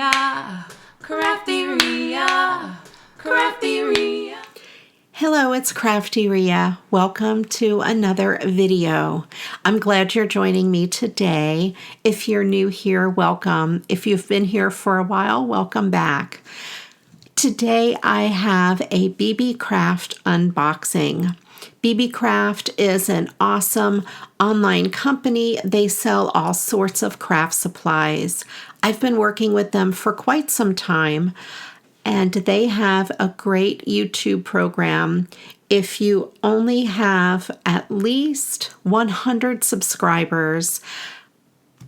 Crafteria, Crafteria, Crafteria. Hello, it's Crafteria. Welcome to another video. I'm glad you're joining me today. If you're new here, welcome. If you've been here for a while, welcome back. Today I have a Beebeecraft unboxing. Beebeecraft is an awesome online company. They sell all sorts of craft supplies. I've been working with them for quite some time, and they have a great YouTube program. If you only have at least 100 subscribers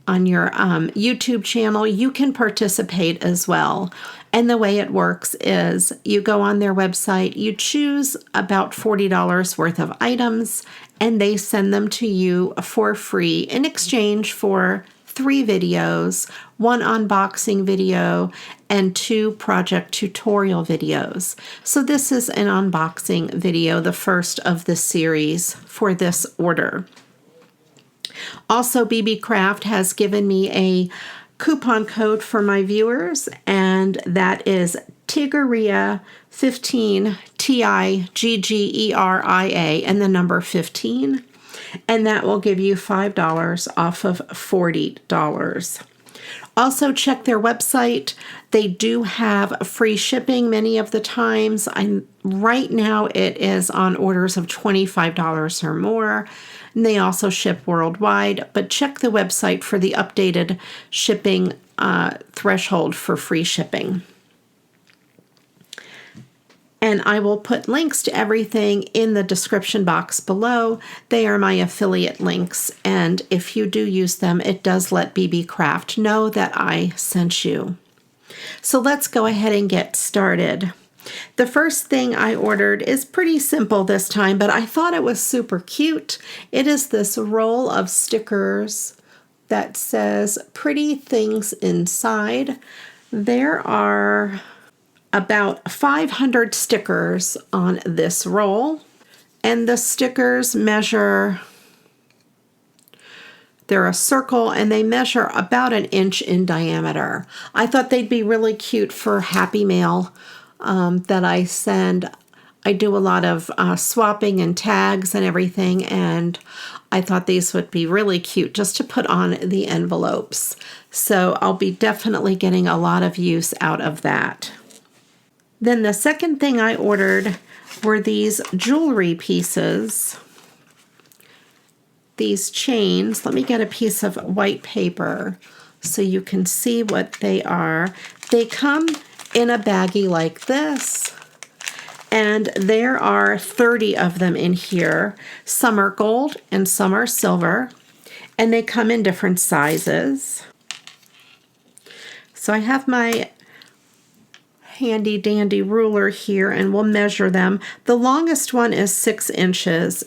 on your YouTube channel, you can participate as well. And the way it works is you go on their website, you choose about $40 worth of items, and they send them to you for free in exchange for 3 videos, 1 unboxing video, and 2 project tutorial videos. So this is an unboxing video, the first of the series for this order. Also, Beebeecraft has given me a coupon code for my viewers, and that is Tiggeria15, Tiggeria, and the number 15. And that will give you $5 off of $40. Also, check their website. They do have free shipping many of the times. Right now it is on orders of $25 or more. And they also ship worldwide, but check the website for the updated shipping threshold for free shipping. And I will put links to everything in the description box below. They are my affiliate links, and if you do use them, it does let Beebeecraft know that I sent you. So let's go ahead and get started. The first thing I ordered is pretty simple this time, but I thought it was super cute. It is this roll of stickers that says Pretty Things Inside. There are about 500 stickers on this roll, and the stickers measure, they're a circle, and they measure about 1 inch in diameter. I thought they'd be really cute for Happy Mail that I send. I do a lot of swapping and tags and everything, and I thought these would be really cute just to put on the envelopes. So I'll be definitely getting a lot of use out of that. Then the second thing I ordered were these jewelry pieces, these chains. Let me get a piece of white paper so you can see what they are. They come in a baggie like this, and there are 30 of them in here. Some are gold and some are silver, and they come in different sizes. So I have my handy dandy ruler here, and we'll measure them. The longest one is 6 inches,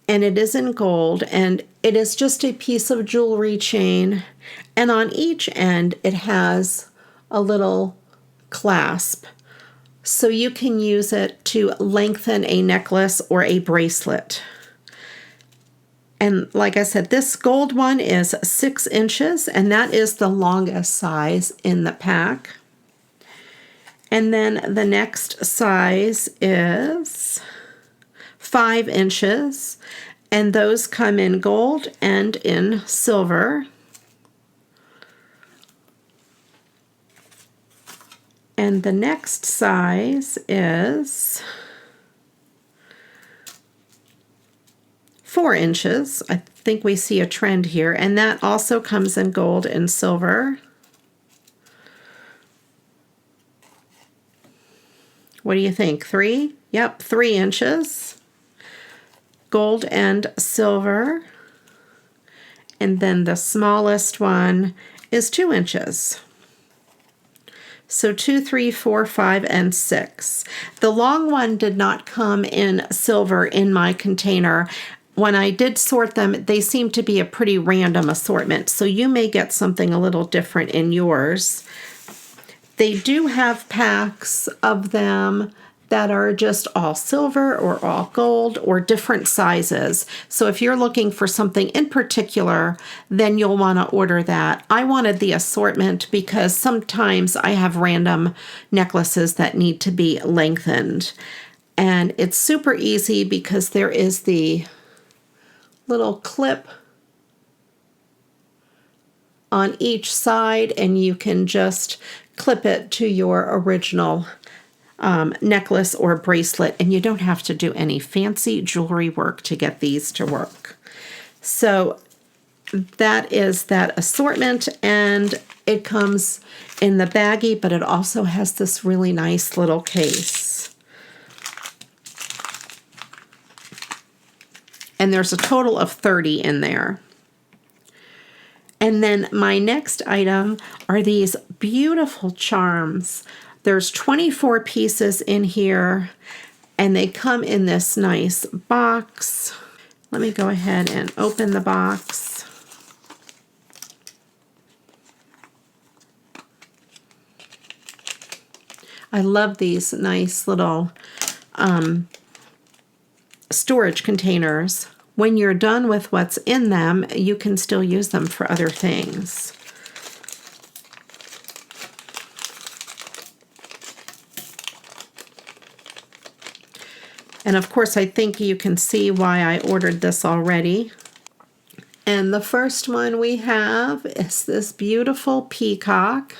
and it is in gold, and it is just a piece of jewelry chain, and on each end it has a little clasp, so you can use it to lengthen a necklace or a bracelet. And like I said, this gold one is 6 inches, and that is the longest size in the pack. And then the next size is 5 inches, and those come in gold and in silver. And the next size is 4 inches. I think we see a trend here, and that also comes in gold and silver. What do you think? 3? Yep, 3 inches. Gold and silver. And then the smallest one is 2 inches. So 2, 3, 4, 5, and 6. The long one did not come in silver in my container. When I did sort them, they seem to be a pretty random assortment, so you may get something a little different in yours. They do have packs of them that are just all silver or all gold or different sizes. So if you're looking for something in particular, then you'll want to order that. I wanted the assortment because sometimes I have random necklaces that need to be lengthened. And it's super easy because there is the little clip on each side, and you can just clip it to your original necklace or bracelet, and you don't have to do any fancy jewelry work to get these to work. So that is that assortment, and it comes in the baggie, but it also has this really nice little case. And there's a total of 30 in there. And then my next item are these beautiful charms. There's 24 pieces in here, and they come in this nice box. Let me go ahead and open the box. I love these nice little storage containers. When you're done with what's in them, you can still use them for other things. And of course, I think you can see why I ordered this already. And the first one we have is this beautiful peacock.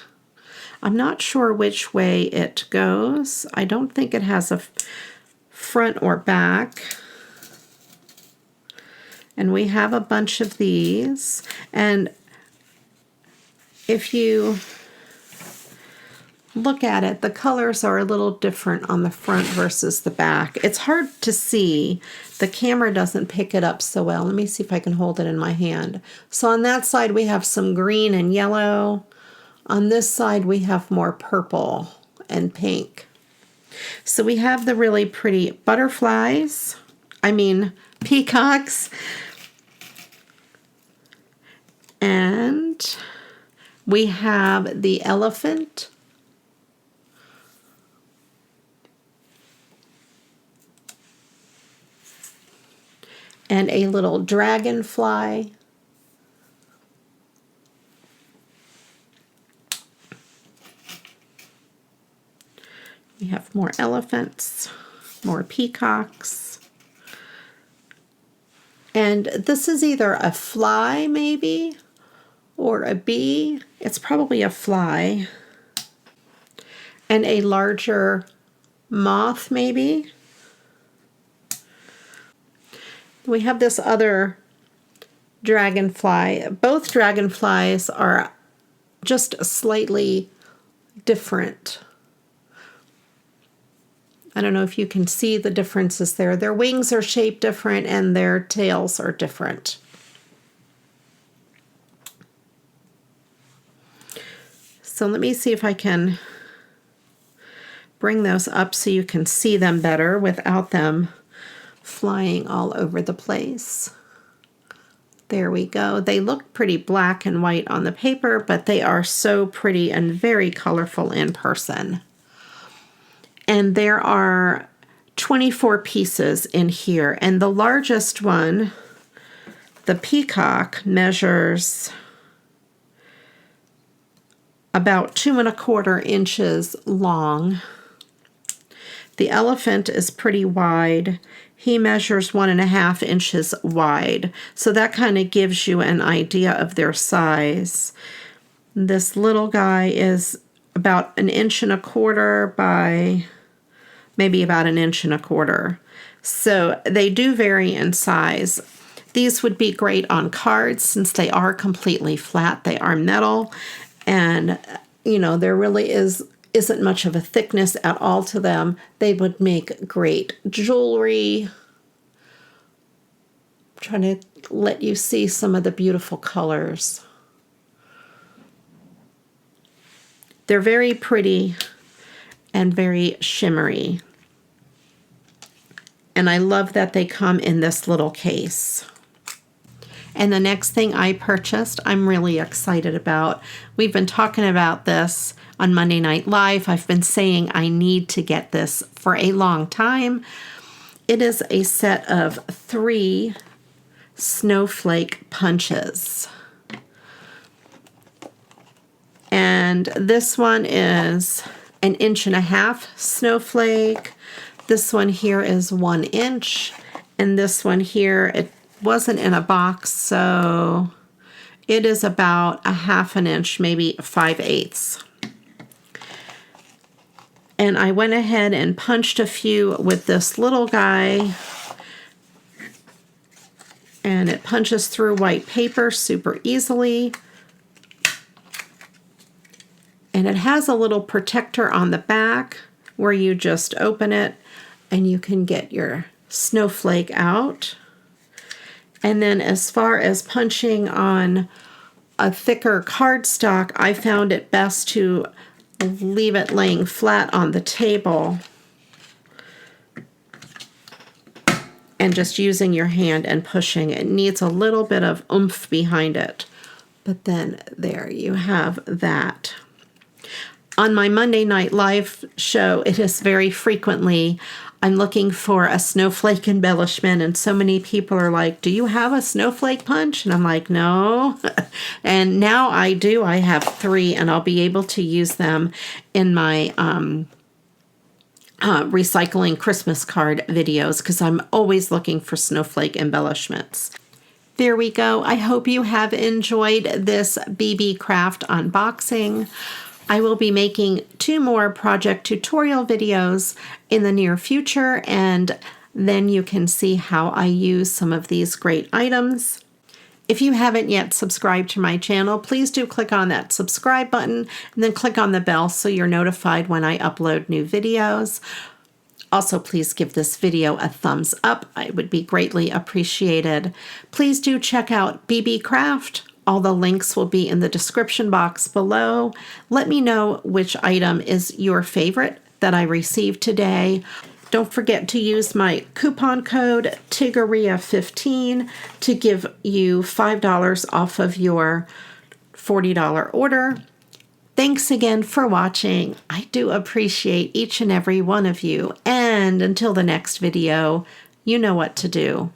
I'm not sure which way it goes. I don't think it has a front or back. And we have a bunch of these. And if you look at it, the colors are a little different on the front versus the back. It's hard to see. The camera doesn't pick it up so well. Let me see if I can hold it in my hand. So on that side, we have some green and yellow. On this side, we have more purple and pink. So we have the really pretty butterflies. Peacocks. And we have the elephant. And a little dragonfly. We have more elephants, more peacocks. And this is either a fly, maybe, or a bee. It's probably a fly. And a larger moth, maybe. We have this other dragonfly. Both dragonflies are just slightly different. I don't know if you can see the differences there. Their wings are shaped different and their tails are different. So let me see if I can bring those up so you can see them better without them flying all over the place. There we go. They look pretty black and white on the paper, but they are so pretty and very colorful in person. And there are 24 pieces in here. And the largest one, the peacock, measures about 2¼ inches long. The elephant is pretty wide. He measures 1½ inches wide. So that kind of gives you an idea of their size. This little guy is about 1¼ inch by maybe about 1¼ inch. So they do vary in size. These would be great on cards since they are completely flat. They are metal, and there really isn't much of a thickness at all to them. They would make great jewelry. I'm trying to let you see some of the beautiful colors. They're very pretty and very shimmery. And I love that they come in this little case. And the next thing I purchased, I'm really excited about. We've been talking about this on Monday Night Live. I've been saying I need to get this for a long time. It is a set of 3 Snowflake Punches. And this one is 1.5 inch snowflake. This one here is 1 inch. And this one here, it wasn't in a box, so it is about 1/2 inch, maybe 5/8. And I went ahead and punched a few with this little guy. And it punches through white paper super easily. And it has a little protector on the back where you just open it and you can get your snowflake out. And then as far as punching on a thicker cardstock, I found it best to leave it laying flat on the table and just using your hand and pushing. It needs a little bit of oomph behind it. But then there you have that. On my Monday Night Live show, it is very frequently, I'm looking for a snowflake embellishment, and so many people are like, do you have a snowflake punch? And I'm like, no. And now I do. I have 3, and I'll be able to use them in my recycling Christmas card videos because I'm always looking for snowflake embellishments. There we go. I hope you have enjoyed this Beebeecraft unboxing. I will be making 2 more project tutorial videos in the near future, and then you can see how I use some of these great items. If you haven't yet subscribed to my channel, please do click on that subscribe button and then click on the bell so you're notified when I upload new videos. Also, please give this video a thumbs up. I would be greatly appreciated. Please do check out Beebeecraft. All the links will be in the description box below. Let me know which item is your favorite that I received today. Don't forget to use my coupon code TIGERIA15 to give you $5 off of your $40 order. Thanks again for watching. I do appreciate each and every one of you. And until the next video, you know what to do.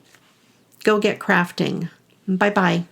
Go get crafting. Bye-bye.